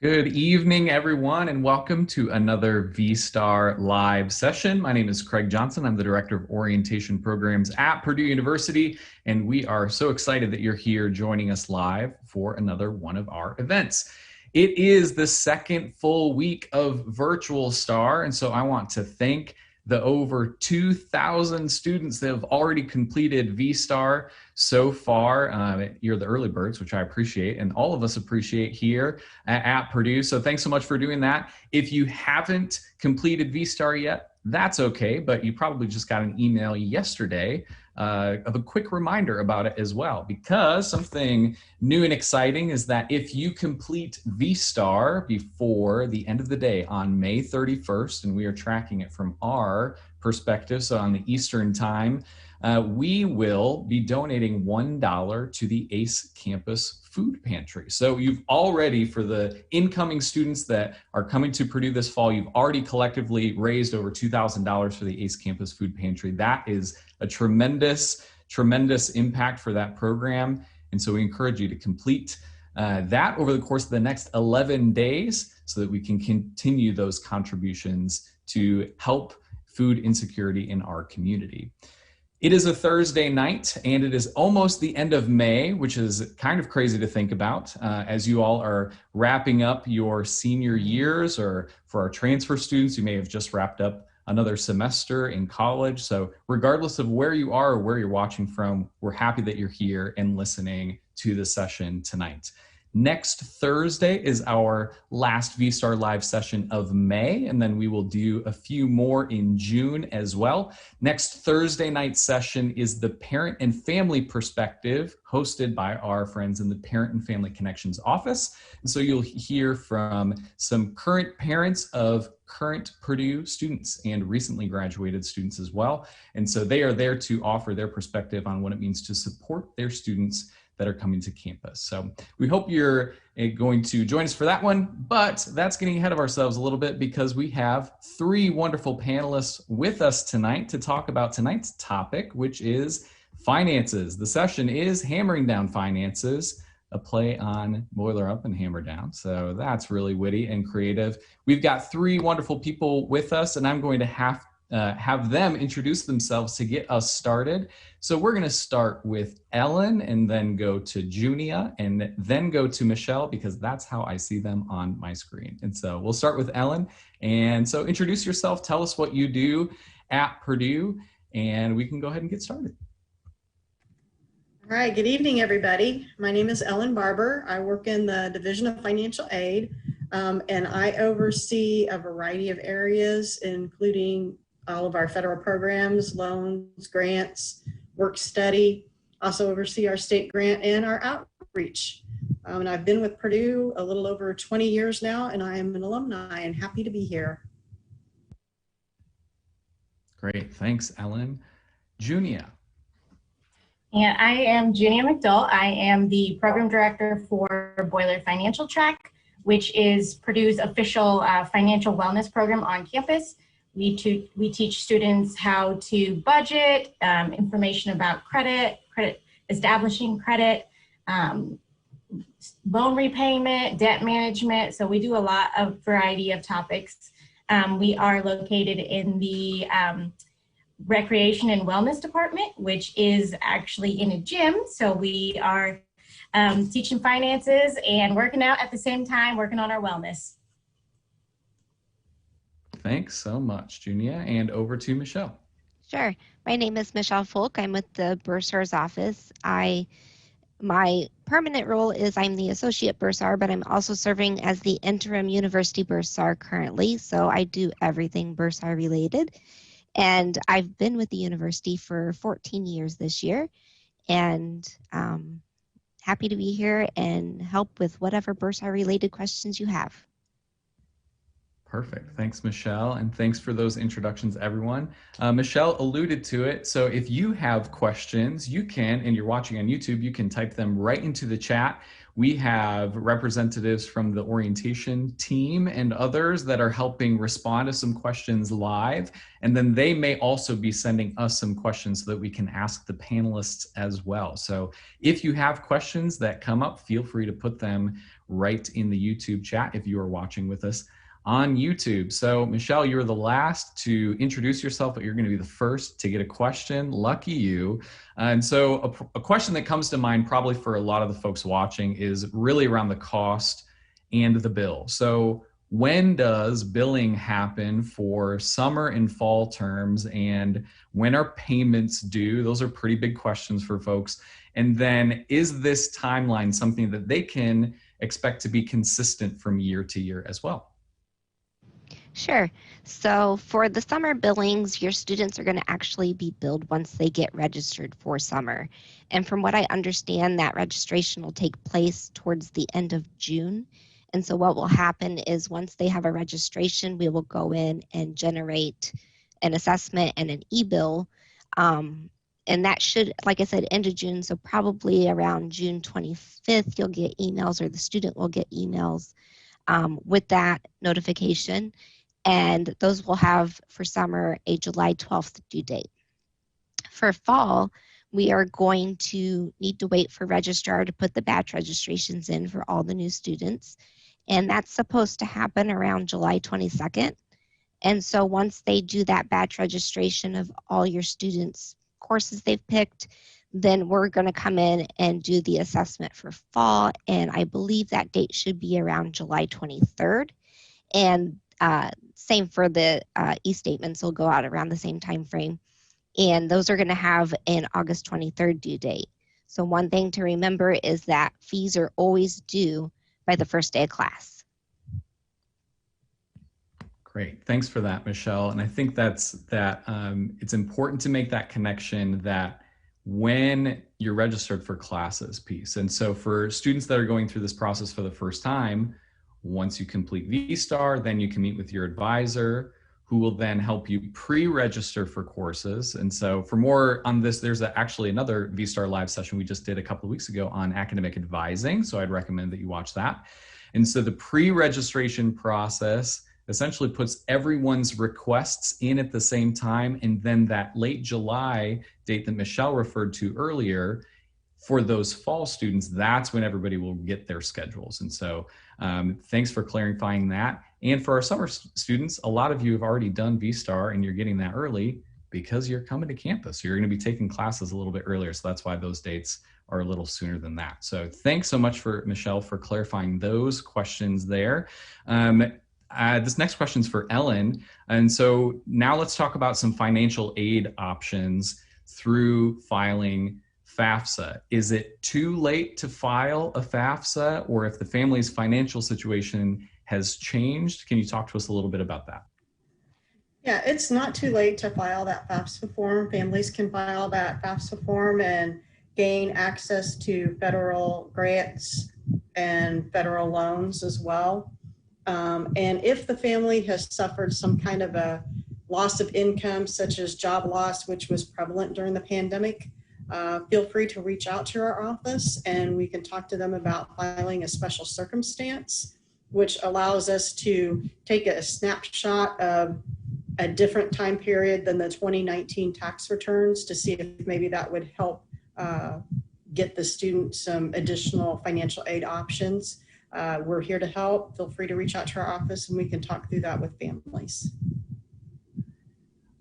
Good evening, everyone, and welcome to another V-Star live session. My name is Craig Johnson. I'm the Director of Orientation Programs at Purdue University, and we are so excited that you're here joining us live for another one of our events. It is the second full week of Virtual Star, and so I want to thank the over 2,000 students that have already completed V-Star so far. You're the early birds, which I appreciate, and all of us appreciate here at Purdue. So thanks so much for doing that. If you haven't completed V-Star yet, that's okay, but you probably just got an email yesterday of a quick reminder about it as well, because something new and exciting is that if you complete V-Star before the end of the day on May 31st, and we are tracking it from our perspective, so on the Eastern time, we will be donating $1 to the ACE Campus Food Pantry. So you've already, for the incoming students that are coming to Purdue this fall, you've already collectively raised over $2,000 for the ACE Campus Food Pantry. That is a tremendous impact for that program. And so we encourage you to complete that over the course of the next 11 days so that we can continue those contributions to help food insecurity in our community. It is a Thursday night, and it is almost the end of May, which is kind of crazy to think about as you all are wrapping up your senior years, or for our transfer students, you may have just wrapped up another semester in college. So regardless of where you are or where you're watching from, we're happy that you're here and listening to the session tonight. Next Thursday is our last V-Star Live session of May, and then we will do a few more in June as well. Next Thursday night session is the Parent and Family Perspective, hosted by our friends in the Parent and Family Connections office. And so you'll hear from some current parents of current Purdue students and recently graduated students as well. And so they are there to offer their perspective on what it means to support their students that are coming to campus. So we hope you're going to join us for that one, but that's getting ahead of ourselves a little bit because we have three wonderful panelists with us tonight to talk about tonight's topic, which is finances. The session is Hammering Down Finances, a play on Boiler Up and Hammer Down. So that's really witty and creative. We've got three wonderful people with us, and I'm going to have them introduce themselves to get us started. So we're going to start with Ellen, and then go to Junia, and then go to Michelle, because that's how I see them on my screen. And so we'll start with Ellen. And so introduce yourself, tell us what you do at Purdue, and we can go ahead and get started. All right, good evening, everybody. My name is Ellen Barber. I work in the Division of Financial Aid, and I oversee a variety of areas, including all of our federal programs, loans, grants, work study. Also oversee our state grant and our outreach. And I've been with Purdue a little over 20 years now, and I am an alumni and happy to be here. Great, thanks, Ellen. Junia. And I am Junia McDowell. I am the program director for Boiler Financial Track, which is Purdue's official financial wellness program on campus. We teach students how to budget, information about credit, establishing credit, loan repayment, debt management. So we do a lot of variety of topics. We are located in the Recreation and Wellness Department, which is actually in a gym. So we are teaching finances and working out at the same time, working on our wellness. Thanks so much, Junia, and over to Michelle. Sure. My name is Michelle Folk. I'm with the Bursar's office. My permanent role is I'm the associate bursar, but I'm also serving as the interim university bursar currently. So I do everything bursar related. And I've been with the university for 14 years this year, and happy to be here and help with whatever bursar related questions you have. Perfect. Thanks, Michelle. And thanks for those introductions, everyone. Michelle alluded to it. So if you have questions, you can, and you're watching on YouTube, you can type them right into the chat. We have representatives from the orientation team and others that are helping respond to some questions live. And then they may also be sending us some questions so that we can ask the panelists as well. So if you have questions that come up, feel free to put them right in the YouTube chat if you are watching with us on YouTube. So Michelle, you're the last to introduce yourself, but you're going to be the first to get a question. Lucky you. And so a question that comes to mind probably for a lot of the folks watching is really around the cost and the bill. So when does billing happen for summer and fall terms, and when are payments due? Those are pretty big questions for folks. And then is this timeline something that they can expect to be consistent from year to year as well? Sure. So for the summer billings, your students are going to actually be billed once they get registered for summer. And from what I understand, that registration will take place towards the end of June. And so what will happen is once they have a registration, we will go in and generate an assessment and an e-bill. And that should, like I said, end of June. So probably around June 25th, you'll get emails, or the student will get emails with that notification. And those will have, for summer, a July 12th due date. For fall, we are going to need to wait for registrar to put the batch registrations in for all the new students. And that's supposed to happen around July 22nd. And so once they do that batch registration of all your students' courses they've picked, then we're going to come in and do the assessment for fall. And I believe that date should be around July 23rd. And same for the e-statements will go out around the same time frame. And those are going to have an August 23rd due date. So one thing to remember is that fees are always due by the first day of class. Great. Thanks for that, Michelle. And I think it's important to make that connection that when you're registered for classes piece. And so for students that are going through this process for the first time, once you complete VSTAR, then you can meet with your advisor, who will then help you pre-register for courses. And so for more on this, there's actually another VSTAR live session we just did a couple of weeks ago on academic advising. So I'd recommend that you watch that. And so the pre-registration process essentially puts everyone's requests in at the same time. And then that late July date that Michelle referred to earlier, for those fall students, that's when everybody will get their schedules. And so thanks for clarifying that. And for our summer students, a lot of you have already done VSTAR and you're getting that early because you're coming to campus. You're going to be taking classes a little bit earlier. So that's why those dates are a little sooner than that. So thanks so much for Michelle for clarifying those questions there. This next question is for Ellen. And so now let's talk about some financial aid options through filing Fafsa. Is it too late to file a Fafsa, or if the family's financial situation has changed? Can you talk to us a little bit about that? Yeah, it's not too late to file that FAFSA form. Families can file that FAFSA form and gain access to federal grants and federal loans as well. And if the family has suffered some kind of a loss of income, such as job loss, which was prevalent during the pandemic, feel free to reach out to our office and we can talk to them about filing a special circumstance, which allows us to take a snapshot of a different time period than the 2019 tax returns to see if maybe that would help get the student some additional financial aid options. We're here to help. Feel free to reach out to our office and we can talk through that with families.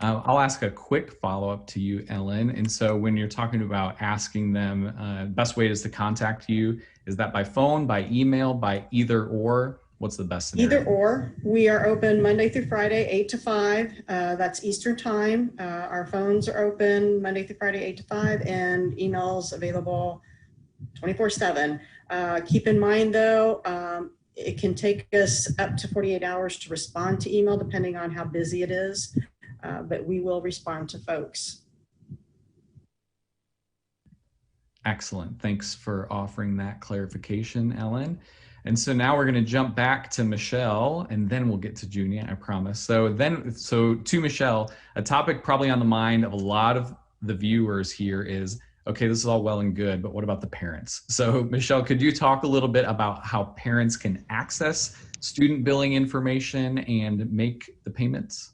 I'll ask a quick follow-up to you, Ellen. And so when you're talking about asking them, best way is to contact you. Is that by phone, by email, by either or? What's the best scenario? Either or. We are open Monday through Friday, 8 to 5. That's Eastern time. Our phones are open Monday through Friday, 8 to 5, and emails available 24/7. Keep in mind though, it can take us up to 48 hours to respond to email depending on how busy it is. But we will respond to folks. Excellent. Thanks for offering that clarification, Ellen. And so now we're going to jump back to Michelle and then we'll get to Junia, I promise. So to Michelle, a topic probably on the mind of a lot of the viewers here is, okay, this is all well and good, but what about the parents? So Michelle, could you talk a little bit about how parents can access student billing information and make the payments?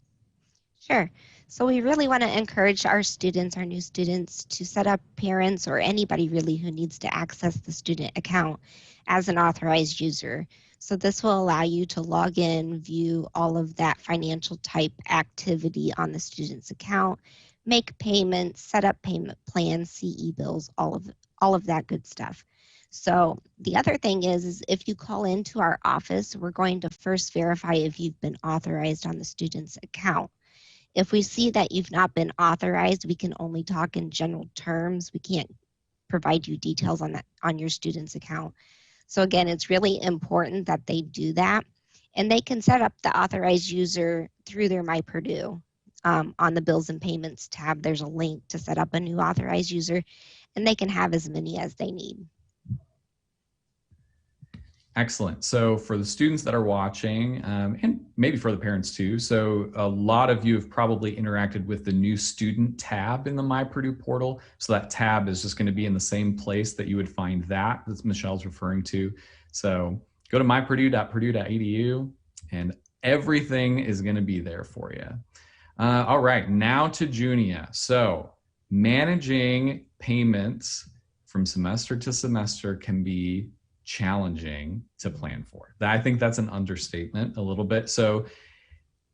Sure. So we really want to encourage our students, our new students, to set up parents or anybody really who needs to access the student account as an authorized user. So this will allow you to log in, view all of that financial type activity on the student's account, make payments, set up payment plans, see e-bills, all of that good stuff. So the other thing is if you call into our office, we're going to first verify if you've been authorized on the student's account. If we see that you've not been authorized, we can only talk in general terms. We can't provide you details on your student's account. So again, it's really important that they do that. And they can set up the authorized user through their My Purdue. On the Bills and Payments tab, there's a link to set up a new authorized user, and they can have as many as they need. Excellent. So for the students that are watching, and maybe for the parents too, so a lot of you have probably interacted with the new student tab in the My Purdue portal. So that tab is just going to be in the same place that you would find that Michelle's referring to. So go to mypurdue.purdue.edu and everything is going to be there for you. All right, now to Junia. So managing payments from semester to semester can be challenging to plan for. I think that's an understatement a little bit. So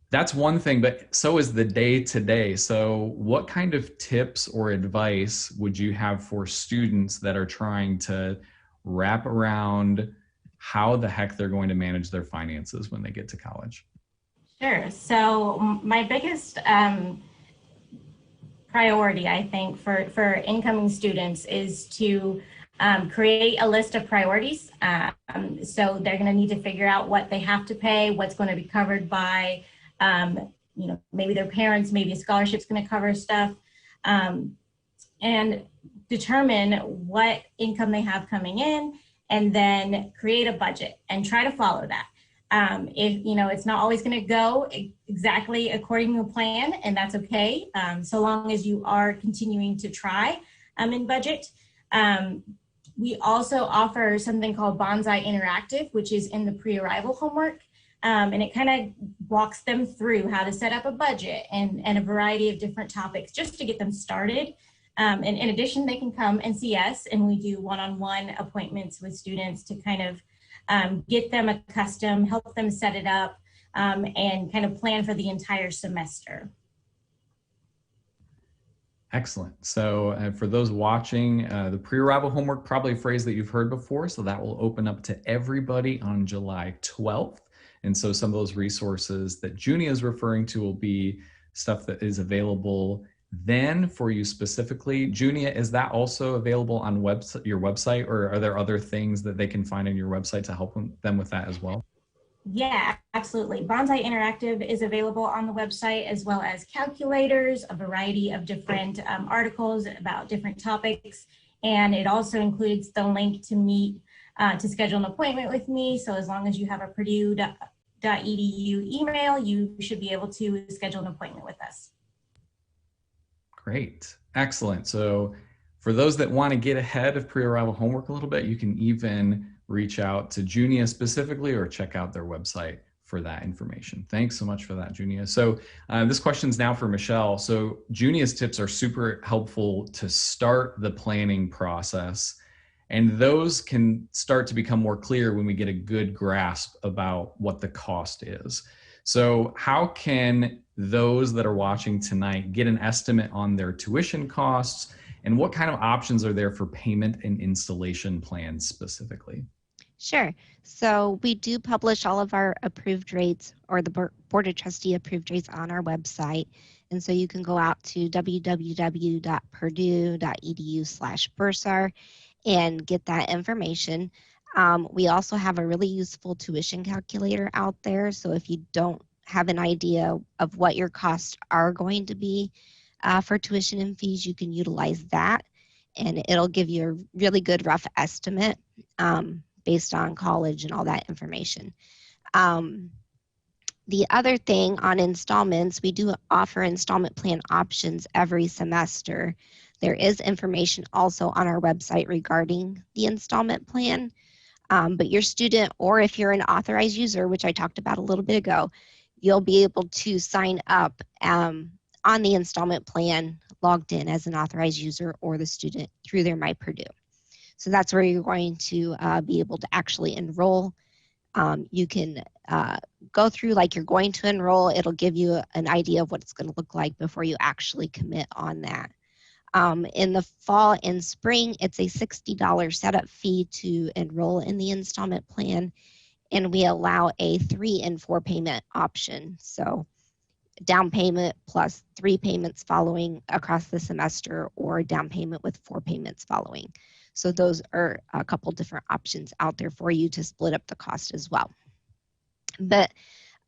that's one thing, but so is the day to day. So what kind of tips or advice would you have for students that are trying to wrap around how the heck they're going to manage their finances when they get to college? Sure. So my biggest priority, I think, for incoming students is to create a list of priorities. So they're going to need to figure out what they have to pay, what's going to be covered by, maybe their parents, maybe a scholarship's going to cover stuff, and determine what income they have coming in, and then create a budget and try to follow that. If it's not always going to go exactly according to plan, and that's okay, so long as you are continuing to try in budget. We also offer something called Bonsai Interactive, which is in the pre-arrival homework, and it kind of walks them through how to set up a budget and a variety of different topics just to get them started. And in addition, they can come and see us, and we do one-on-one appointments with students to kind of get them accustomed, help them set it up, and kind of plan for the entire semester. Excellent. So for those watching, the pre-arrival homework, probably a phrase that you've heard before. So that will open up to everybody on July 12th. And so some of those resources that Junia is referring to will be stuff that is available then for you specifically. Junia, is that also available on your website, or are there other things that they can find on your website to help them with that as well? Yeah, absolutely. Bonsai Interactive is available on the website, as well as calculators, a variety of different articles about different topics. And it also includes the link to meet, to schedule an appointment with me. So as long as you have a purdue.edu email, you should be able to schedule an appointment with us. Great. Excellent. So for those that want to get ahead of pre-arrival homework a little bit, you can even reach out to Junia specifically or check out their website for that information. Thanks so much for that, Junia. So this question is now for Michelle. So Junia's tips are super helpful to start the planning process, and those can start to become more clear when we get a good grasp about what the cost is. So how can those that are watching tonight get an estimate on their tuition costs, and what kind of options are there for payment and installation plans specifically? Sure. So we do publish all of our approved rates, or the Board of Trustee approved rates, on our website. And so you can go out to www.purdue.edu/bursar and get that information. We also have a really useful tuition calculator out there. So if you don't have an idea of what your costs are going to be for tuition and fees, you can utilize that, and it'll give you a really good rough estimate based on college and all that information. The other thing on installments, we do offer installment plan options every semester. There is information also on our website regarding the installment plan, but your student, or if you're an authorized user, which I talked about a little bit ago, you'll be able to sign up on the installment plan logged in as an authorized user or the student through their My Purdue. So that's where you're going to be able to actually enroll. You can go through like you're going to enroll. It'll give you an idea of what it's going to look like before you actually commit on that. In the fall and spring, it's a $60 setup fee to enroll in the installment plan, and we allow a 3 and 4 payment option. So down payment plus 3 payments following across the semester, or down payment with 4 payments following. So those are a couple different options out there for you to split up the cost as well. But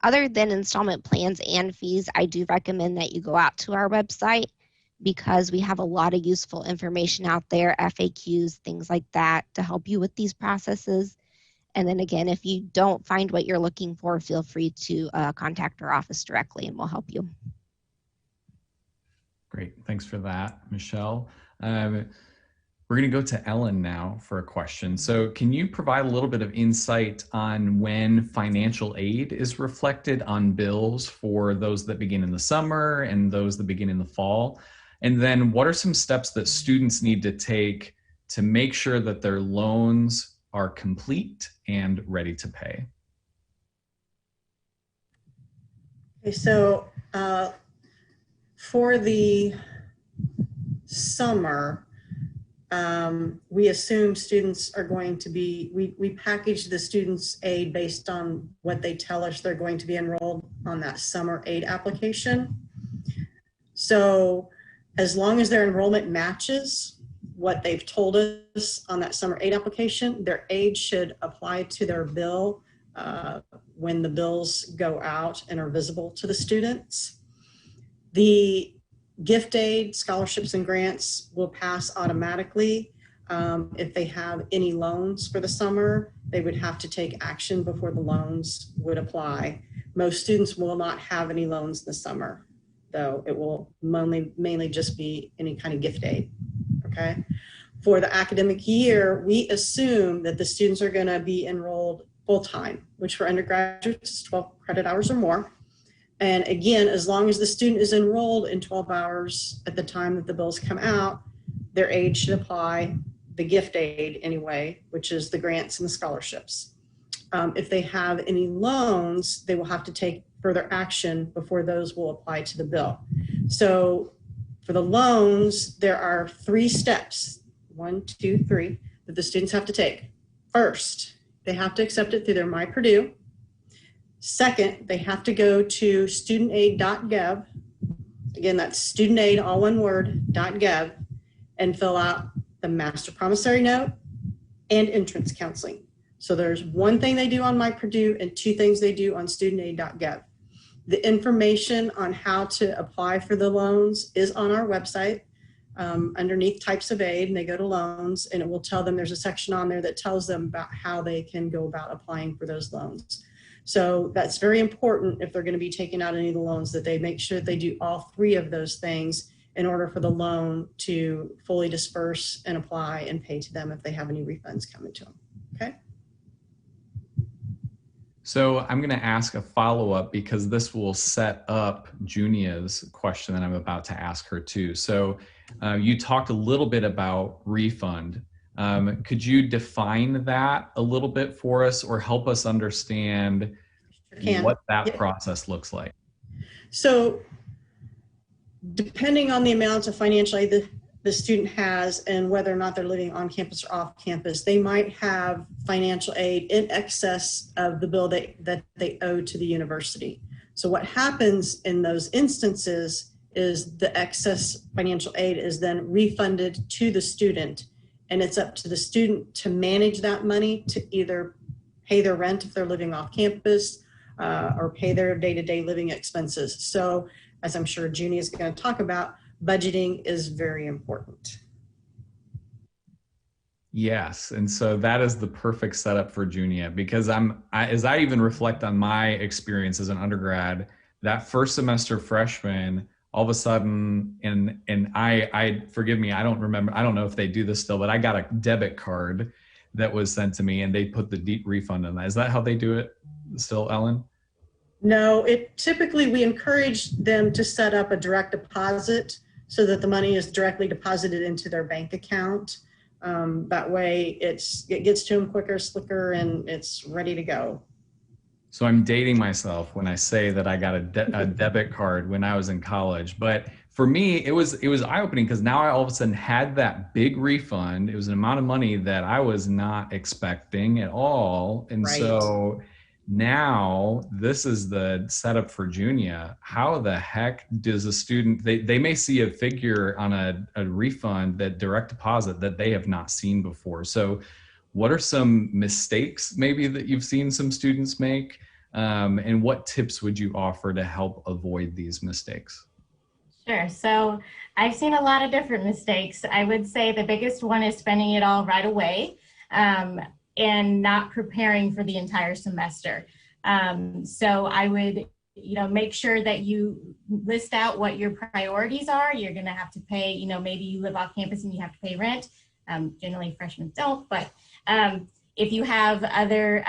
other than installment plans and fees, I do recommend that you go out to our website, because we have a lot of useful information out there, FAQs, things like that, to help you with these processes. And then again, if you don't find what you're looking for, feel free to contact our office directly and we'll help you. Great, thanks for that, Michelle. We're going to go to Ellen now for a question. So can you provide a little bit of insight on when financial aid is reflected on bills for those that begin in the summer and those that begin in the fall? And then what are some steps that students need to take to make sure that their loans are complete and ready to pay? Okay, so for the summer, we assume students are going to be, we package the students' aid based on what they tell us they're going to be enrolled on that summer aid application. So as long as their enrollment matches what they've told us on that summer aid application, their aid should apply to their bill when the bills go out and are visible to the students. The gift aid, scholarships, and grants will pass automatically. If they have any loans for the summer, they would have to take action before the loans would apply. Most students will not have any loans this summer, though. It will mainly just be any kind of gift aid, okay? For the academic year, we assume that the students are gonna be enrolled full-time, which for undergraduates is 12 credit hours or more. And again, as long as the student is enrolled in 12 hours at the time that the bills come out, their aid should apply, the gift aid anyway, which is the grants and the scholarships. If they have any loans, they will have to take further action before those will apply to the bill. So for the loans, there are 3 steps, 1, 2, 3, that the students have to take. First, they have to accept it through their My Purdue. Second, they have to go to studentaid.gov. Again, that's studentaid, all one word, .gov, and fill out the master promissory note and entrance counseling. So there's 1 thing they do on My Purdue and 2 things they do on studentaid.gov. The information on how to apply for the loans is on our website underneath types of aid, and they go to loans, and it will tell them, there's a section on there that tells them about how they can go about applying for those loans. So that's very important if they're going to be taking out any of the loans, that they make sure that they do all 3 of those things in order for the loan to fully disperse and apply and pay to them if they have any refunds coming to them, okay? So I'm going to ask a follow-up, because this will set up Junia's question that I'm about to ask her too. So you talked a little bit about refund. Could you define that a little bit for us, or help us understand what that process looks like? So depending on the amount of financial aid the student has and whether or not they're living on campus or off campus, they might have financial aid in excess of the bill that they owe to the university. So what happens in those instances is the excess financial aid is then refunded to the student, and it's up to the student to manage that money to either pay their rent if they're living off campus or pay their day-to-day living expenses. So as I'm sure Junie is going to talk about, budgeting is very important. Yes, and so that is the perfect setup for Junia, because as I even reflect on my experience as an undergrad, that first semester freshman, all of a sudden, and I forgive me, I don't remember, I don't know if they do this still, but I got a debit card that was sent to me, and they put the deep refund in that. Is that how they do it still, Ellen? No, typically we encourage them to set up a direct deposit so that the money is directly deposited into their bank account. That way it gets to them quicker, slicker, and it's ready to go. So I'm dating myself when I say that I got a debit card when I was in college. But for me, it was eye-opening because now I all of a sudden had that big refund. It was an amount of money that I was not expecting at all. And Right. so now this is the setup for Junia. How the heck does a student, they may see a figure on a refund, that direct deposit that they have not seen before. So what are some mistakes maybe that you've seen some students make? And what tips would you offer to help avoid these mistakes? Sure. So I've seen a lot of different mistakes. I would say the biggest one is spending it all right away and not preparing for the entire semester. So I would, make sure that you list out what your priorities are. You're going to have to pay, maybe you live off campus and you have to pay rent. Generally freshmen don't, but if you have other,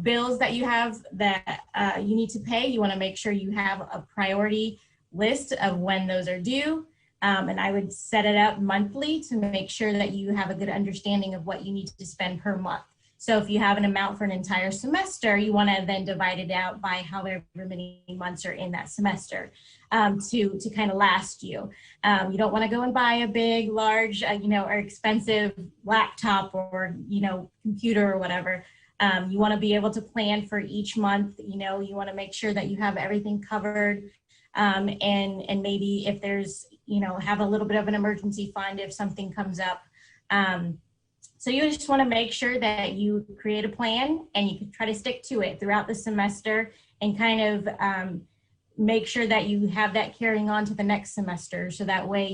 bills that you have that you need to pay, you want to make sure you have a priority list of when those are due. And I would set it up monthly to make sure that you have a good understanding of what you need to spend per month. So if you have an amount for an entire semester, you want to then divide it out by however many months are in that semester to kind of last you. You don't want to go and buy a big, large, or expensive laptop or, computer or whatever. You want to be able to plan for each month. You want to make sure that you have everything covered. And maybe if there's, have a little bit of an emergency fund if something comes up. So you just want to make sure that you create a plan and you can try to stick to it throughout the semester and kind of make sure that you have that carrying on to the next semester. So that way,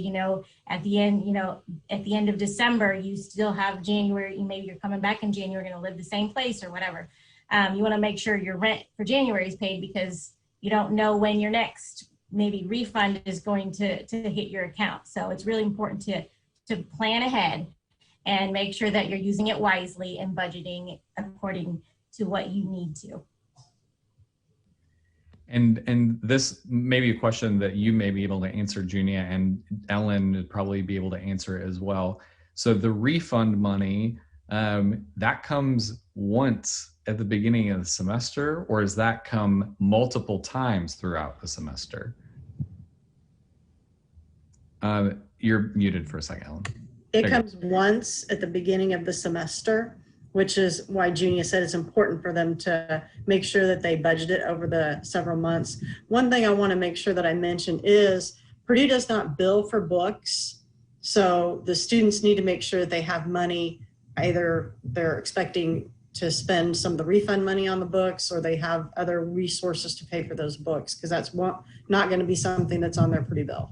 at the end of December, you still have January, maybe you're coming back in January, going to live the same place or whatever. You want to make sure your rent for January is paid because you don't know when your next maybe refund is going to hit your account. So it's really important to plan ahead and make sure that you're using it wisely and budgeting according to what you need to. And this may be a question that you may be able to answer, Junia, and Ellen would probably be able to answer it as well. So the refund money, that comes once at the beginning of the semester, or does that come multiple times throughout the semester? You're muted for a second, Ellen. It comes once at the beginning of the semester, which is why Junia said it's important for them to make sure that they budget it over the several months. One thing I want to make sure that I mention is Purdue does not bill for books. So the students need to make sure that they have money, either they're expecting to spend some of the refund money on the books or they have other resources to pay for those books, because that's not going to be something that's on their Purdue bill.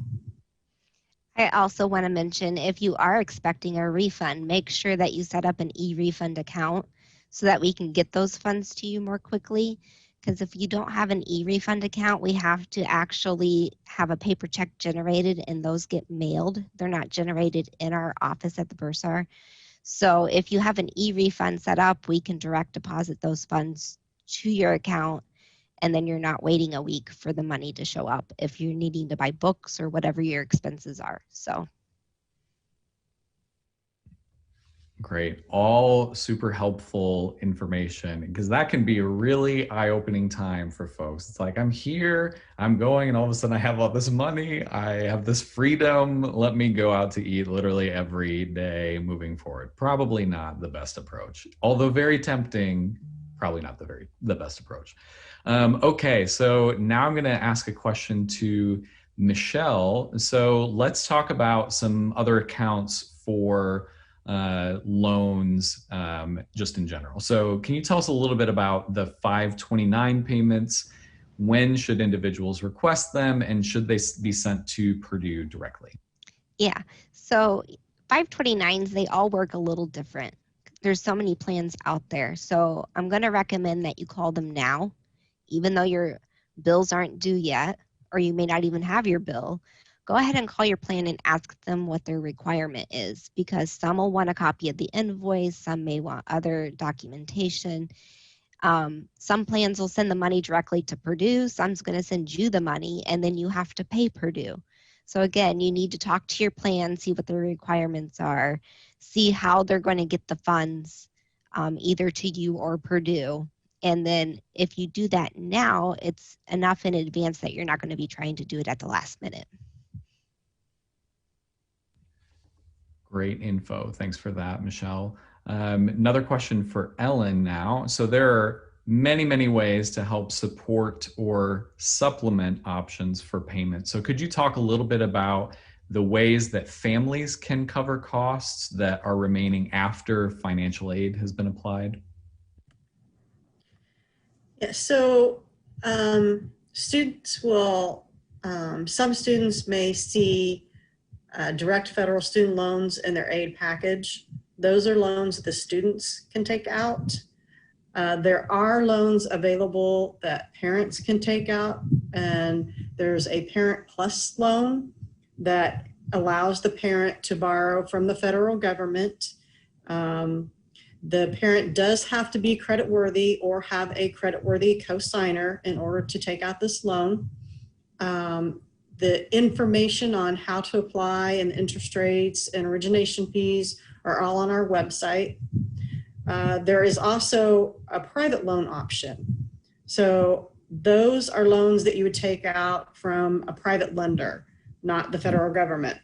I also want to mention, if you are expecting a refund, make sure that you set up an e-refund account so that we can get those funds to you more quickly. Because if you don't have an e-refund account, we have to actually have a paper check generated and those get mailed. They're not generated in our office at the Bursar. So if you have an e-refund set up, we can direct deposit those funds to your account, and then you're not waiting a week for the money to show up if you're needing to buy books or whatever your expenses are. So great. All super helpful information, because that can be a really eye-opening time for folks. It's like, I'm here, I'm going, and all of a sudden I have all this money, I have this freedom, let me go out to eat literally every day moving forward. Probably not the best approach, although very tempting, probably not the best approach. Okay, so now I'm going to ask a question to Michelle. So let's talk about some other accounts for loans just in general. So can you tell us a little bit about the 529 payments? When should individuals request them, and should they be sent to Purdue directly? yeah, so 529s, they all work a little different. There's so many plans out there. So I'm going to recommend that you call them now, even though your bills aren't due yet, or you may not even have your bill. Go ahead and call your plan and ask them what their requirement is, because some will want a copy of the invoice, some may want other documentation. Some plans will send the money directly to Purdue. Some's going to send you the money, and then you have to pay Purdue. So again, you need to talk to your plan, see what the requirements are, see how they're going to get the funds either to you or Purdue. And then if you do that now, it's enough in advance that you're not going to be trying to do it at the last minute. Great info. Thanks for that, Michelle. Another question for Ellen now. So there are many, many ways to help support or supplement options for payment. So could you talk a little bit about the ways that families can cover costs that are remaining after financial aid has been applied? Yeah, so students will, some students may see direct federal student loans in their aid package. Those are loans that the students can take out. There are loans available that parents can take out, and there's a Parent Plus loan that allows the parent to borrow from the federal government. The parent does have to be creditworthy or have a creditworthy cosigner in order to take out this loan. The information on how to apply and interest rates and origination fees are all on our website. There is also a private loan option. So those are loans that you would take out from a private lender, not the federal government.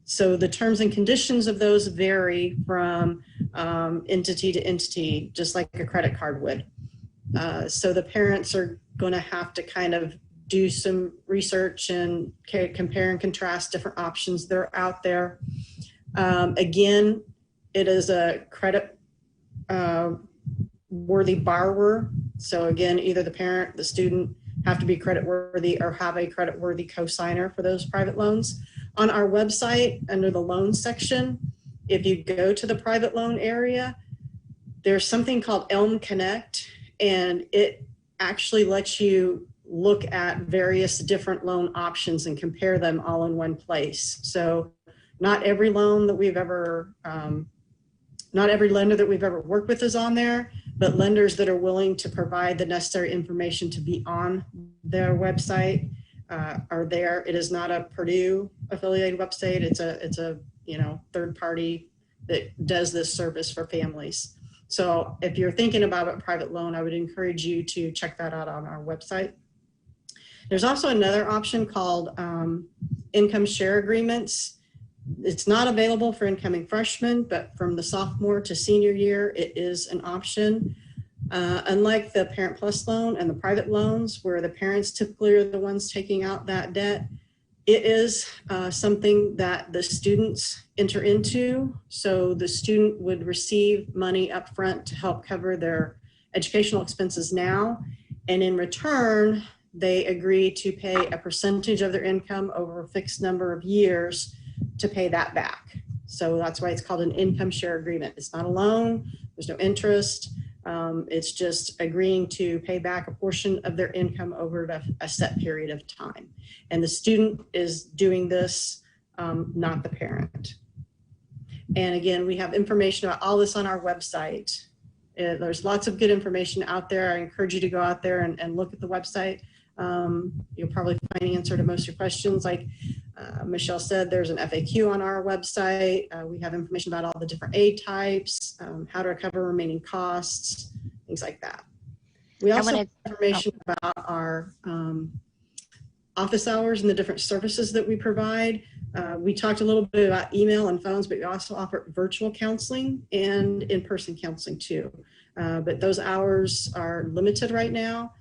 So the terms and conditions of those vary from entity to entity, just like a credit card would. So the parents are going to have to kind of do some research and compare and contrast different options that are out there. Again, it is a credit worthy borrower. So again, either the parent, the student have to be credit worthy or have a credit worthy cosigner for those private loans. On our website, under the loan section, if you go to the private loan area, there's something called Elm Connect, and it actually lets you look at various different loan options and compare them all in one place. So not every loan that we've ever, not every lender that we've ever worked with is on there, but lenders that are willing to provide the necessary information to be on their website are there. It is not a Purdue affiliated website. It's a third party that does this service for families. So if you're thinking about a private loan, I would encourage you to check that out on our website. There's also another option called income share agreements. It's not available for incoming freshmen, but from the sophomore to senior year, it is an option. Unlike the Parent Plus loan and the private loans, where the parents typically are the ones taking out that debt, it is something that the students enter into. So the student would receive money up front to help cover their educational expenses now. And in return, they agree to pay a percentage of their income over a fixed number of years to pay that back. So that's why it's called an income share agreement. It's not a loan, there's no interest. It's just agreeing to pay back a portion of their income over a set period of time. And the student is doing this, not the parent. And again, we have information about all this on our website. There's lots of good information out there. I encourage you to go out there and look at the website. You'll probably find an answer to most of your questions. Like Michelle said, there's an FAQ on our website. We have information about all the different aid types, how to recover remaining costs, things like that. We also have information about our office hours and the different services that we provide. We talked a little bit about email and phones, but we also offer virtual counseling and in-person counseling too. But those hours are limited right now.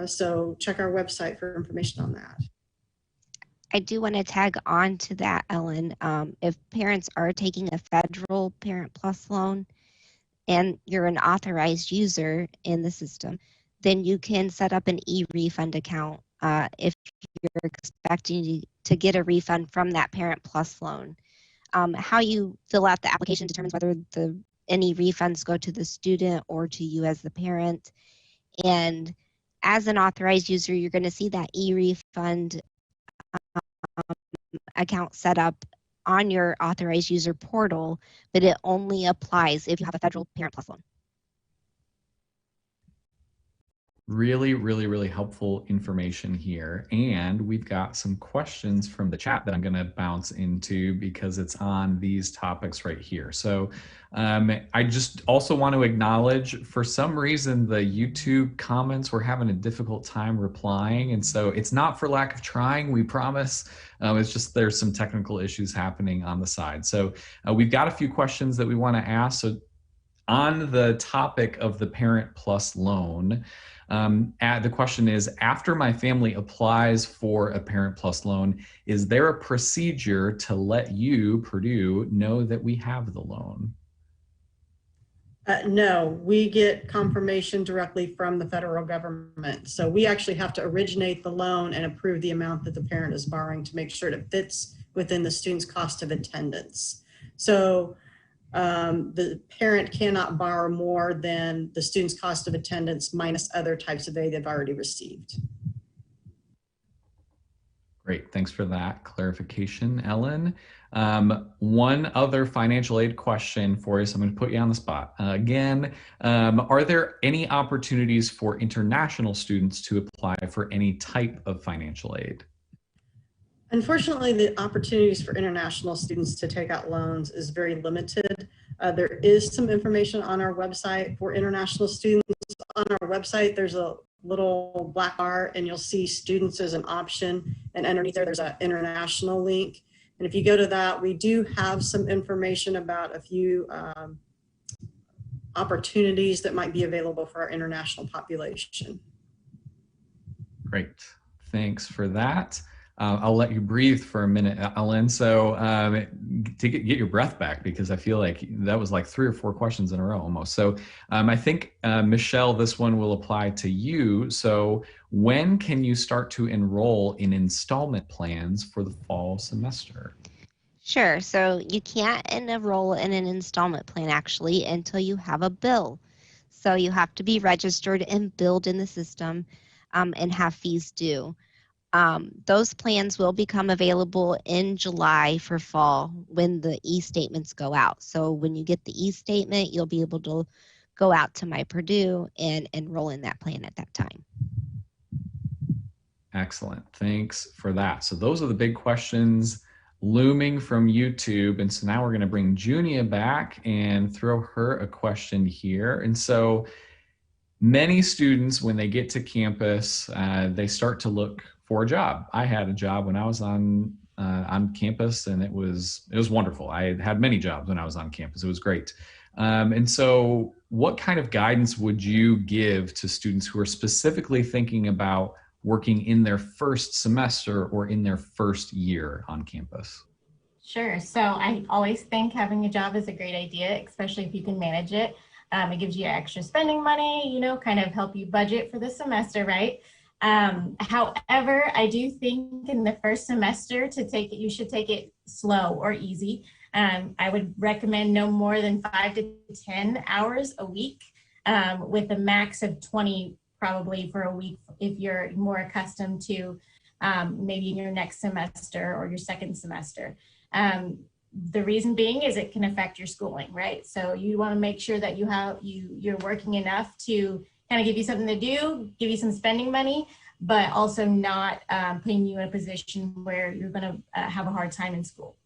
So check our website for information on that. I do want to tag on to that, Ellen. If parents are taking a federal Parent Plus loan and you're an authorized user in the system, then you can set up an e-refund account if you're expecting to get a refund from that Parent Plus loan. How you fill out the application determines whether any refunds go to the student or to you as the parent. And as an authorized user, you're going to see that e-refund account set up on your authorized user portal, but it only applies if you have a federal Parent Plus loan. Really, really, really helpful information here. And we've got some questions from the chat that I'm going to bounce into because it's on these topics right here. So I just also want to acknowledge, for some reason, the YouTube comments were having a difficult time replying. And so it's not for lack of trying, we promise. It's just there's some technical issues happening on the side. So we've got a few questions that we want to ask. So on the topic of the Parent Plus loan, the question is, after my family applies for a Parent Plus loan, is there a procedure to let you, Purdue, know that we have the loan? No, we get confirmation directly from the federal government. So we actually have to originate the loan and approve the amount that the parent is borrowing to make sure it fits within the student's cost of attendance. So the parent cannot borrow more than the student's cost of attendance minus other types of aid they've already received. Great, thanks for that clarification, Ellen. One other financial aid question for you, so I'm going to put you on the spot. Are there any opportunities for international students to apply for any type of financial aid? Unfortunately, the opportunities for international students to take out loans is very limited. There is some information on our website for international students. On our website, there's a little black bar and you'll see students as an option, and underneath there's an international link. And if you go to that, we do have some information about a few opportunities that might be available for our international population. Great, thanks for that. I'll let you breathe for a minute, Ellen. So to get your breath back, because I feel like that was like 3 or 4 questions in a row almost. So I think, Michelle, this one will apply to you. So when can you start to enroll in installment plans for the fall semester? Sure. So you can't enroll in an installment plan actually until you have a bill. So you have to be registered and billed in the system and have fees due. Those plans will become available in July for fall when the e-statements go out. So when you get the e-statement, you'll be able to go out to My Purdue and enroll in that plan at that time. Excellent. Thanks for that. So those are the big questions looming from YouTube. And so now we're going to bring Junia back and throw her a question here. And so many students, when they get to campus, they start to look for a job. I had a job when I was on campus, and it was wonderful. I had many jobs when I was on campus. It was great. And so what kind of guidance would you give to students who are specifically thinking about working in their first semester or in their first year on campus? Sure. So I always think having a job is a great idea, especially if you can manage it. It gives you extra spending money, kind of help you budget for the semester, right? However, I do think in the first semester you should take it slow or easy. I would recommend no more than 5 to 10 hours a week, with a max of 20 probably for a week if you're more accustomed to maybe in your next semester or your second semester. The reason being is it can affect your schooling, right? So you want to make sure that you're working enough to kind of give you something to do, give you some spending money, but also not putting you in a position where you're going to have a hard time in school.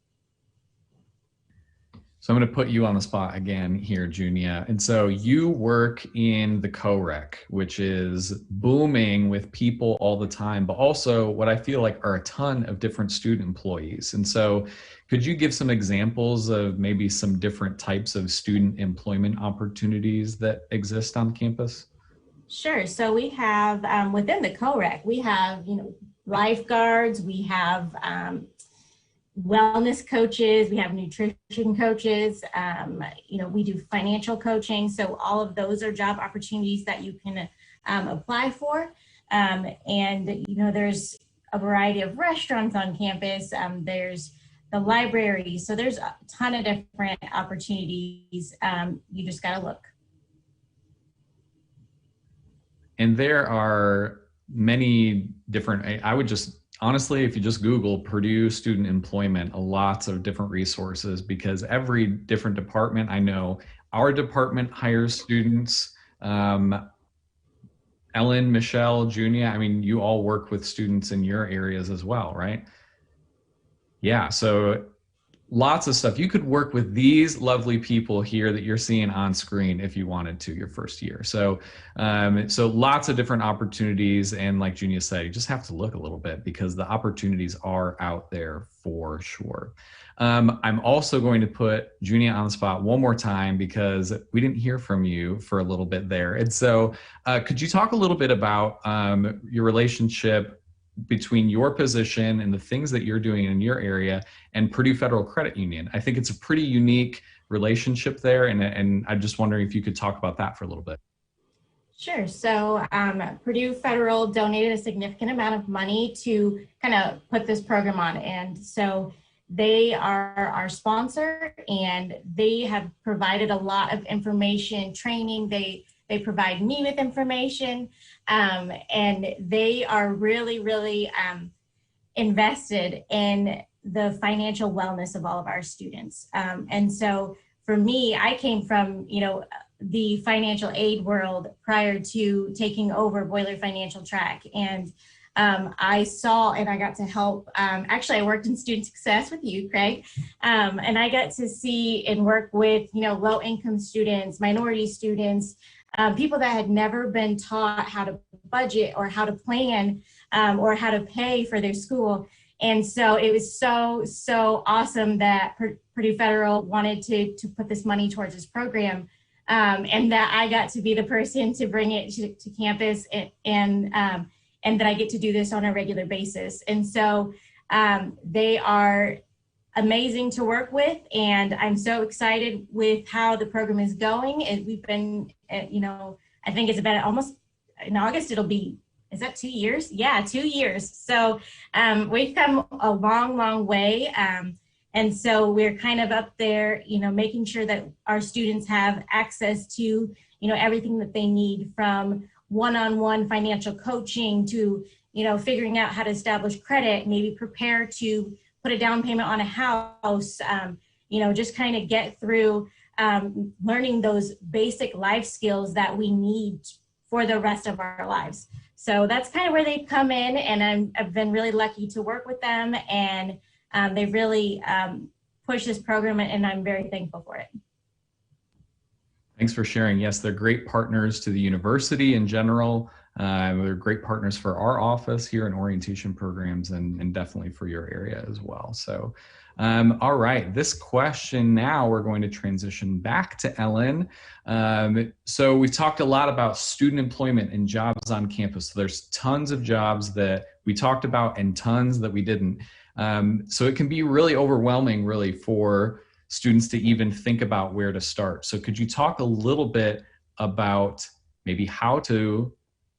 So I'm going to put you on the spot again here, Junia. And so you work in the co-rec, which is booming with people all the time, but also what I feel like are a ton of different student employees. And so could you give some examples of maybe some different types of student employment opportunities that exist on campus? Sure. So we have within the co-rec, we have, lifeguards, we have wellness coaches, we have nutrition coaches, we do financial coaching. So all of those are job opportunities that you can apply for. There's a variety of restaurants on campus. There's the library. So there's a ton of different opportunities. You just got to look. And there are many different, I would just, honestly, if you just Google Purdue student employment, lots of different resources, because every different department, I know our department hires students. Ellen, Michelle, Junia, I mean, you all work with students in your areas as well, right? Yeah, so lots of stuff. You could work with these lovely people here that you're seeing on screen if you wanted to your first year. So lots of different opportunities. And like Junia said, you just have to look a little bit because the opportunities are out there for sure. I'm also going to put Junia on the spot one more time because we didn't hear from you for a little bit there. And so could you talk a little bit about your relationship between your position and the things that you're doing in your area and Purdue Federal Credit Union? I think it's a pretty unique relationship there. And I'm just wondering if you could talk about that for a little bit. Sure. So Purdue Federal donated a significant amount of money to kind of put this program on. And so they are our sponsor and they have provided a lot of information, training. They provide me with information, and they are really, really invested in the financial wellness of all of our students. And so for me, I came from, the financial aid world prior to taking over Boiler Financial Track. And I saw and I got to help, actually I worked in student success with you, Craig, and I got to see and work with, low income students, minority students, people that had never been taught how to budget or how to plan or how to pay for their school. And so it was so awesome that Purdue Federal wanted to put this money towards this program, and that I got to be the person to bring it to campus, and that I get to do this on a regular basis. And so they are amazing to work with, and I'm so excited with how the program is going. And we've been, I think it's about almost in August, it'll be, is that 2 years? Yeah, 2 years. So we've come a long way. And so we're kind of up there, making sure that our students have access to, everything that they need, from one-on-one financial coaching to, figuring out how to establish credit, maybe prepare to put a down payment on a house, just kind of get through learning those basic life skills that we need for the rest of our lives. So that's kind of where they've come in, and I've been really lucky to work with them, and they've really pushed this program, and I'm very thankful for it. Thanks for sharing. Yes, they're great partners to the university in general. They're great partners for our office here in orientation programs, and definitely for your area as well. So, all right, this question now we're going to transition back to Ellen. So we talked a lot about student employment and jobs on campus. So there's tons of jobs that we talked about and tons that we didn't. So it can be really overwhelming, really, for students to even think about where to start. So could you talk a little bit about maybe how to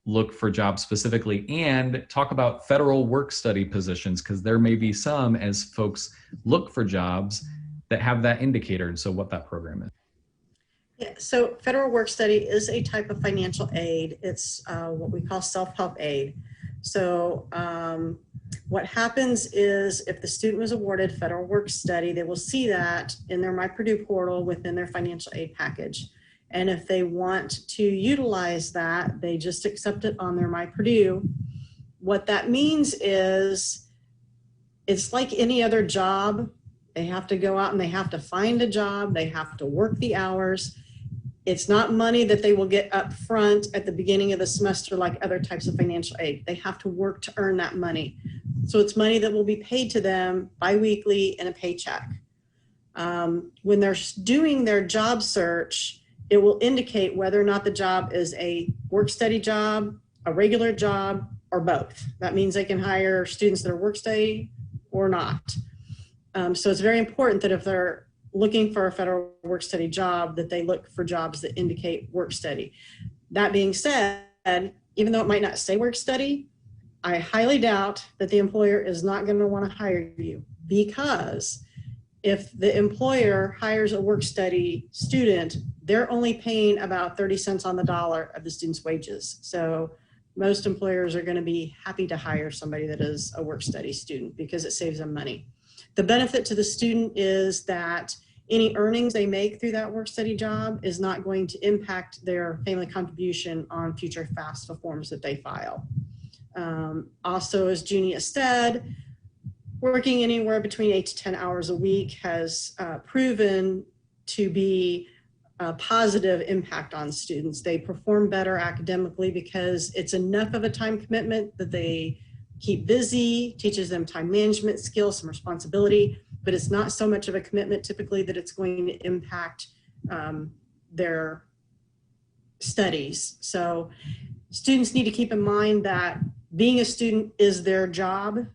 look for jobs specifically, and talk about federal work study positions, because there may be some, as folks look for jobs, that have that indicator, and so what that program is. Yeah, so federal work study is a type of financial aid. It's what we call self-help aid. So what happens is, if the student was awarded federal work study, they will see that in their My Purdue portal within their financial aid package. And if they want to utilize that, they just accept it on their My Purdue. What that means is, it's like any other job. They have to go out and they have to find a job. They have to work the hours. It's not money that they will get up front at the beginning of the semester like other types of financial aid. They have to work to earn that money. So it's money that will be paid to them biweekly in a paycheck. When they're doing their job search, it will indicate whether or not the job is a work study job, a regular job, or both. That means they can hire students that are work study or not. So it's very important that if they're looking for a federal work study job, that they look for jobs that indicate work study. That being said, even though it might not say work study, I highly doubt that the employer is not going to want to hire you, because if the employer hires a work study student, they're only paying about 30 cents on the dollar of the student's wages. So most employers are going to be happy to hire somebody that is a work study student because it saves them money. The benefit to the student is that any earnings they make through that work-study job is not going to impact their family contribution on future FAFSA forms that they file. Also, as Junie has said, working anywhere between 8 to 10 hours a week has proven to be a positive impact on students. They perform better academically because it's enough of a time commitment that they keep busy, teaches them time management skills, some responsibility, but it's not so much of a commitment typically that it's going to impact their studies. So students need to keep in mind that being a student is their job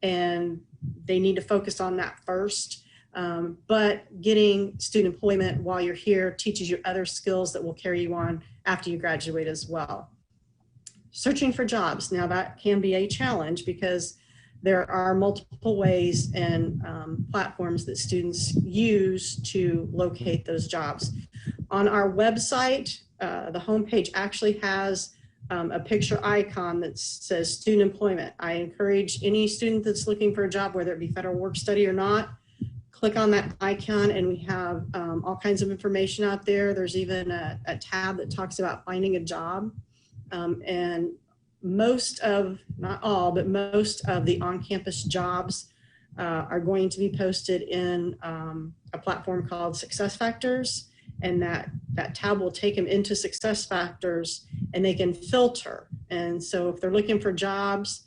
and they need to focus on that first. But getting student employment while you're here teaches you other skills that will carry you on after you graduate as well. Searching for jobs. Now that can be a challenge because there are multiple ways and platforms that students use to locate those jobs. On our website, the homepage actually has a picture icon that says student employment. I encourage any student that's looking for a job, whether it be federal work study or not, click on that icon and we have all kinds of information out there. There's even a tab that talks about finding a job. And most of, not all, but most of the on-campus jobs are going to be posted in a platform called SuccessFactors, and that tab will take them into SuccessFactors and they can filter. And so if they're looking for jobs,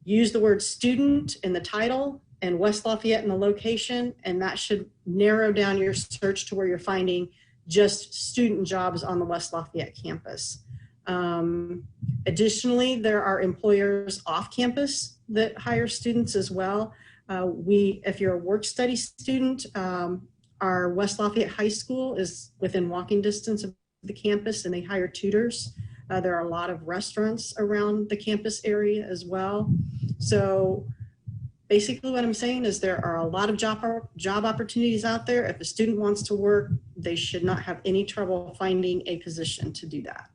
use the word student in the title and West Lafayette in the location, and that should narrow down your search to where you're finding just student jobs on the West Lafayette campus. Additionally, there are employers off campus that hire students as well. If you're a work study student, our West Lafayette High School is within walking distance of the campus and they hire tutors. There are a lot of restaurants around the campus area as well. So basically what I'm saying is there are a lot of job opportunities out there. If a student wants to work, they should not have any trouble finding a position to do that.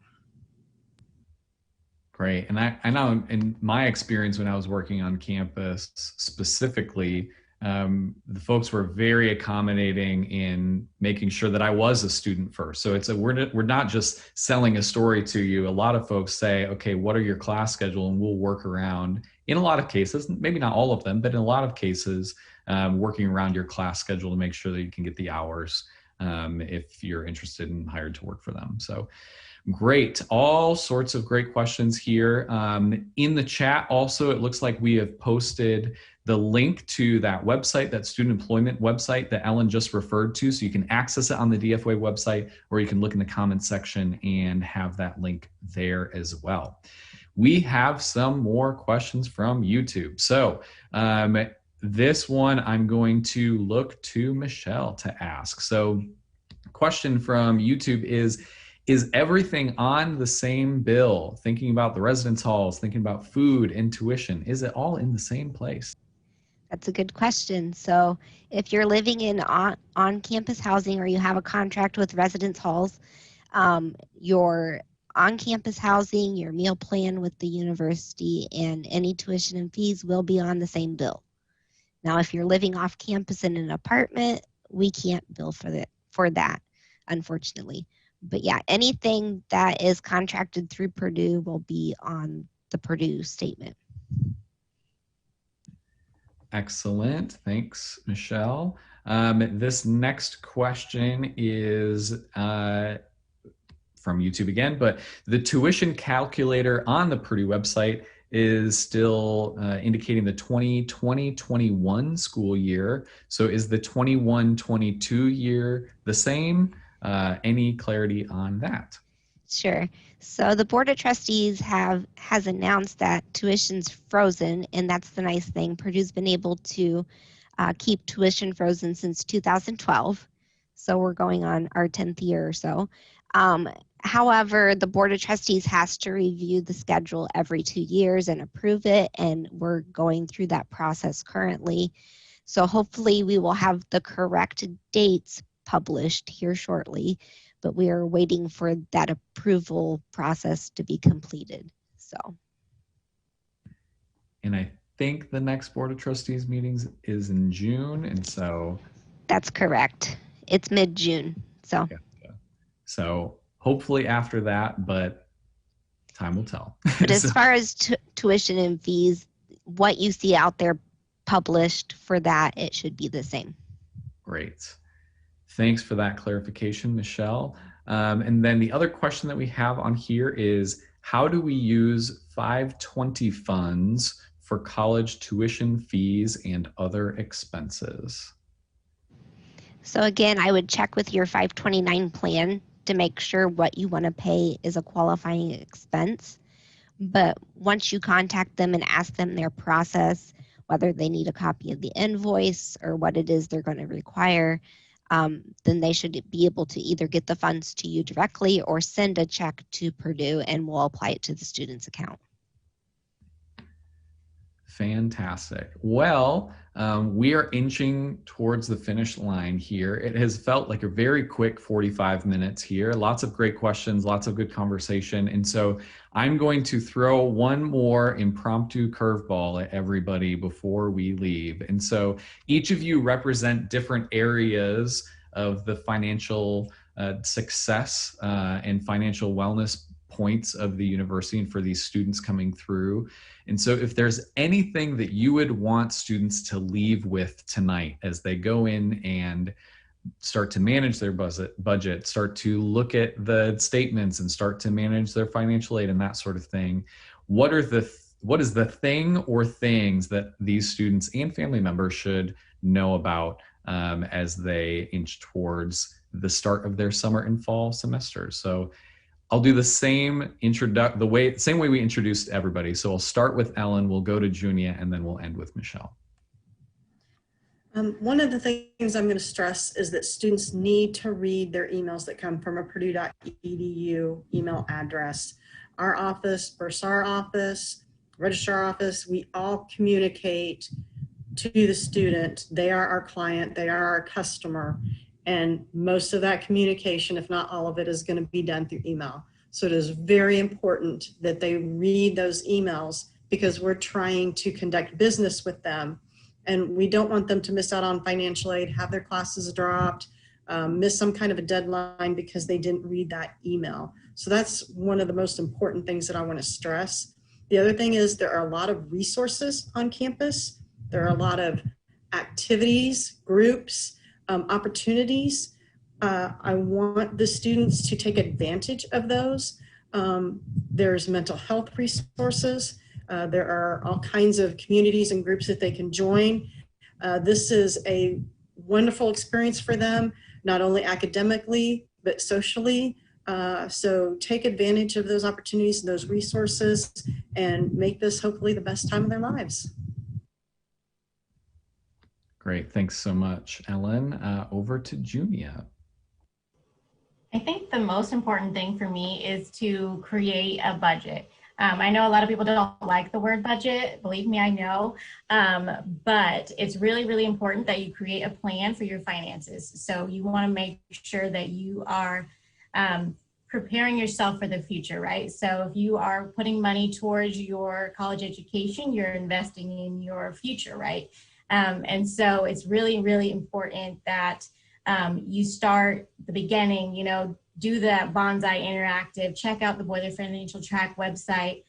Great. And I know in my experience when I was working on campus specifically, the folks were very accommodating in making sure that I was a student first. So we're not just selling a story to you. A lot of folks say, okay, what are your class schedule? And we'll work around, in a lot of cases, maybe not all of them, but in a lot of cases, working around your class schedule to make sure that you can get the hours if you're interested and hired to work for them. So great. All sorts of great questions here. In the chat also, it looks like we have posted the link to that website, that student employment website that Ellen just referred to. So you can access it on the DFWA website, or you can look in the comments section and have that link there as well. We have some more questions from YouTube. So this one I'm going to look to Michelle to ask. So question from YouTube is everything on the same bill? Thinking about the residence halls, thinking about food and tuition, is it all in the same place? That's a good question. So if you're living in on-campus housing or you have a contract with residence halls, your on-campus housing, your meal plan with the university, and any tuition and fees will be on the same bill. Now, if you're living off campus in an apartment, we can't bill for that, unfortunately. But yeah, anything that is contracted through Purdue will be on the Purdue statement. Excellent. Thanks, Michelle. This next question is from YouTube again, but the tuition calculator on the Purdue website is still indicating the 2020-21 school year. So is the 21-22 year the same? Any clarity on that? Sure. So the Board of Trustees has announced that tuition's frozen, and that's the nice thing. Purdue's been able to keep tuition frozen since 2012. So we're going on our 10th year or so. However, the Board of Trustees has to review the schedule every 2 years and approve it, and we're going through that process currently. So hopefully we will have the correct dates published here shortly, but we are waiting for that approval process to be completed. So. And I think the next Board of Trustees meetings is in June, and so That's correct. It's mid-June, so. Yeah. So hopefully after that, but time will tell. But as So, far as tuition and fees, what you see out there published for that, it should be the same. great. Thanks for that clarification, Michelle. And then the other question that we have on here is, how do we use 520 funds for college tuition fees and other expenses? So again, I would check with your 529 plan to make sure what you want to pay is a qualifying expense. But once you contact them and ask them their process, whether they need a copy of the invoice or what it is they're going to require, then they should be able to either get the funds to you directly or send a check to Purdue and we'll apply it to the student's account. Fantastic. Well, we are inching towards the finish line here. It has felt like a very quick 45 minutes here. Lots of great questions, lots of good conversation. And so I'm going to throw one more impromptu curveball at everybody before we leave. And so each of you represent different areas of the financial success and financial wellness points of the university and for these students coming through. And so if there's anything that you would want students to leave with tonight as they go in and start to manage their budget, start to look at the statements and start to manage their financial aid and that sort of thing, what is the thing or things that these students and family members should know about as they inch towards the start of their summer and fall semesters? So I'll do the same way we introduced everybody. So I'll start with Ellen, we'll go to Junia, and then we'll end with Michelle. One of the things I'm going to stress is that students need to read their emails that come from a purdue.edu email address. Our office, Bursar office, registrar office, we all communicate to the student. They are our client, they are our customer. And most of that communication, if not all of it, is going to be done through email. So it is very important that they read those emails because we're trying to conduct business with them. And we don't want them to miss out on financial aid, have their classes dropped, miss some kind of a deadline because they didn't read that email. So that's one of the most important things that I want to stress. The other thing is there are a lot of resources on campus. There are a lot of activities, groups, opportunities. I want the students to take advantage of those. There's mental health resources. There are all kinds of communities and groups that they can join. This is a wonderful experience for them, not only academically, but socially. So take advantage of those opportunities and those resources and make this hopefully the best time of their lives. Great, thanks so much, Ellen. Over to Junia. I think the most important thing for me is to create a budget. I know a lot of people don't like the word budget, believe me, I know, but it's really, really important that you create a plan for your finances. So you want to make sure that you are preparing yourself for the future, right? So if you are putting money towards your college education, you're investing in your future, right? And so it's really, really important that you start the beginning, do the Bonsai Interactive, check out the Boiler Financial Track website,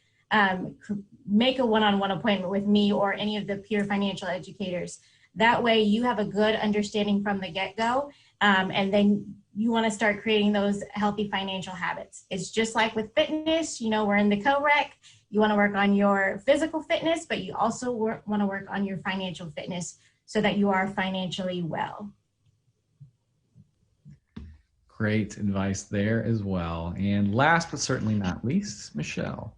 make a one-on-one appointment with me or any of the peer financial educators. That way you have a good understanding from the get-go, and then you want to start creating those healthy financial habits. It's just like with fitness, we're in the co-rec. You want to work on your physical fitness, but you also want to work on your financial fitness so that you are financially well. Great advice there as well. And last but certainly not least, Michelle.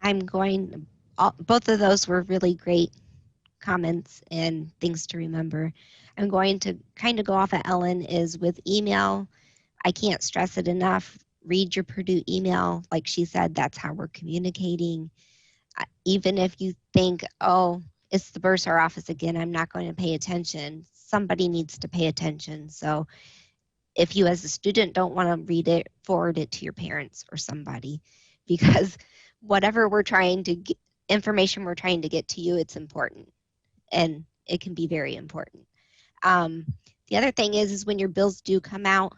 Both of those were really great comments and things to remember. I'm going to kind of go off at Ellen is with email. I can't stress it enough. Read your Purdue email. Like she said, that's how we're communicating. Even if you think, oh, it's the bursar office again, I'm not going to pay attention. Somebody needs to pay attention. So if you as a student don't want to read it, forward it to your parents or somebody, because whatever information we're trying to get to you, it's important. And it can be very important. The other thing is when your bills do come out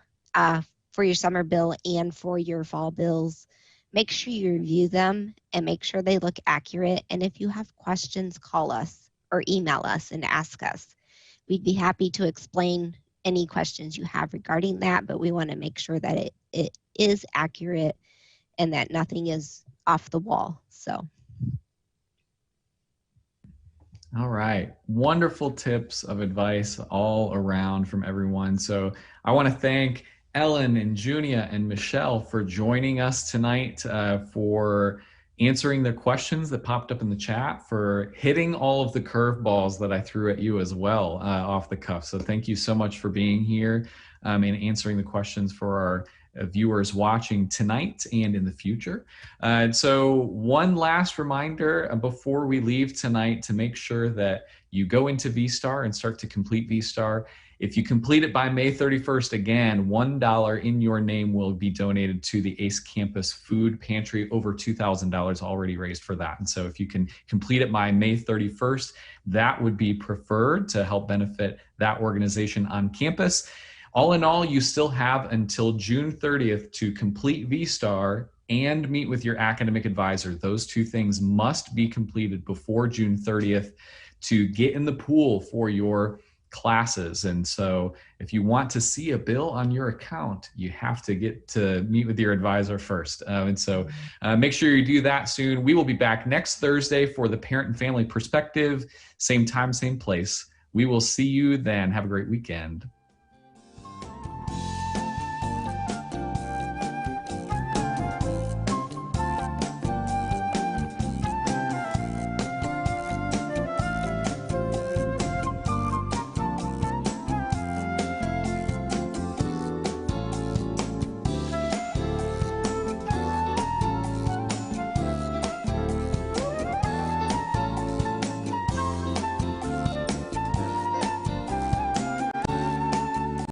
for your summer bill and for your fall bills, make sure you review them and make sure they look accurate. And if you have questions, call us or email us and ask us. We'd be happy to explain any questions you have regarding that, but we want to make sure that it is accurate and that nothing is off the wall. So. All right. Wonderful tips of advice all around from everyone. So I want to thank Ellen and Junia and Michelle for joining us tonight, for answering the questions that popped up in the chat, for hitting all of the curveballs that I threw at you as well off the cuff. So thank you so much for being here and answering the questions for our viewers watching tonight and in the future. So one last reminder before we leave tonight to make sure that you go into VSTAR and start to complete VSTAR. If you complete it by May 31st, again, $1 in your name will be donated to the ACE Campus Food Pantry, over $2,000 already raised for that. And so if you can complete it by May 31st, that would be preferred to help benefit that organization on campus. All in all, you still have until June 30th to complete VSTAR and meet with your academic advisor. Those two things must be completed before June 30th to get in the pool for your classes. And so if you want to see a bill on your account, you have to get to meet with your advisor first. And so make sure you do that soon. We will be back next Thursday for the Parent and Family Perspective, same time, same place. We will see you then. Have a great weekend.